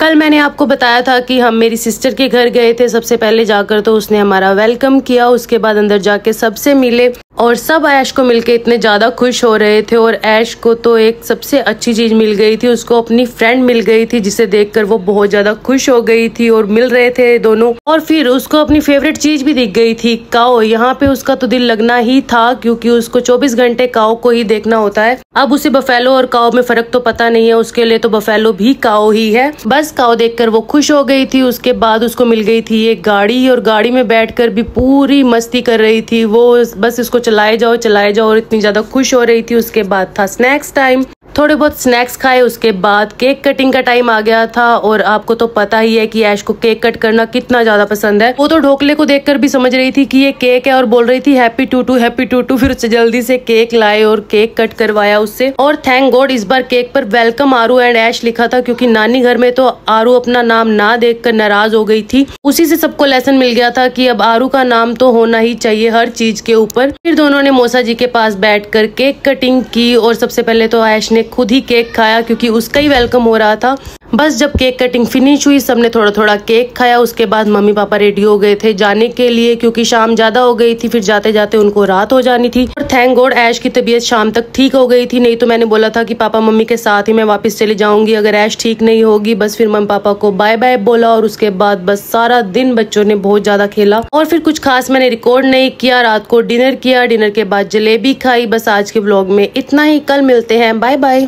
कल मैंने आपको बताया था कि हम मेरी सिस्टर के घर गए थे। सबसे पहले जाकर तो उसने हमारा वेलकम किया, उसके बाद अंदर जाके सबसे मिले और सब ऐश को मिलके इतने ज़्यादा खुश हो रहे थे। और ऐश को तो एक सबसे अच्छी चीज़ मिल गई थी, उसको अपनी फ्रेंड मिल गई थी जिसे देखकर वो बहुत ज़्यादा खुश हो गई थी और मिल रहे थे दोनों। और फिर उसको अपनी फेवरेट चीज़ भी दिख गई थी, काऊ। यहाँ पे उसका तो दिल लगना ही था क्योंकि उसको 24 घंटे काऊ को ही देखना होता है। अब उसे बफेलो और काऊ में फर्क तो पता नहीं है, उसके लिए तो बफेलो भी काऊ ही है। बस काऊ देखकर वो खुश हो गई थी। उसके बाद उसको मिल गई थी एक गाड़ी और गाड़ी में बैठकर भी पूरी मस्ती कर रही थी वो। बस इसको चलाए जाओ और इतनी ज्यादा खुश हो रही थी। उसके बाद था स्नैक्स टाइम, थोड़े बहुत स्नैक्स खाए। उसके बाद केक कटिंग का टाइम आ गया था और आपको तो पता ही है कि ऐश को केक कट करना कितना ज्यादा पसंद है। वो तो ढोकले को देखकर भी समझ रही थी कि ये केक है और बोल रही थी हैप्पी टूटू हैप्पी टूटू। फिर उससे जल्दी से केक लाए और केक कट करवाया उससे। और थैंक गॉड इस बार केक पर वेलकम आरू एंड ऐश लिखा था, क्योंकि नानी घर में तो आरू अपना नाम ना देखकर नाराज हो गई थी। उसी से सबको लेसन मिल गया था कि अब आरू का नाम तो होना ही चाहिए हर चीज के ऊपर। फिर दोनों ने मौसा जी के पास बैठकर केक कटिंग की और सबसे पहले तो ऐश ने खुद ही केक खाया क्योंकि उसका ही वेलकम हो रहा था। बस जब केक कटिंग फिनिश हुई सबने थोड़ा थोड़ा केक खाया। उसके बाद मम्मी पापा रेडी हो गए थे जाने के लिए क्योंकि शाम ज्यादा हो गई थी, फिर जाते जाते उनको रात हो जानी थी। और थैंक गॉड ऐश की तबीयत शाम तक ठीक हो गई थी, नहीं तो मैंने बोला था कि पापा मम्मी के साथ ही मैं वापस चली जाऊंगी अगर ऐश ठीक नहीं होगी। बस फिर मम्मी पापा को बाय बाय बोला और उसके बाद बस सारा दिन बच्चों ने बहुत ज्यादा खेला और फिर कुछ खास मैंने रिकॉर्ड नहीं किया। रात को डिनर किया, डिनर के बाद जलेबी खाई। बस आज के ब्लॉग में इतना ही, कल मिलते हैं, बाय बाय।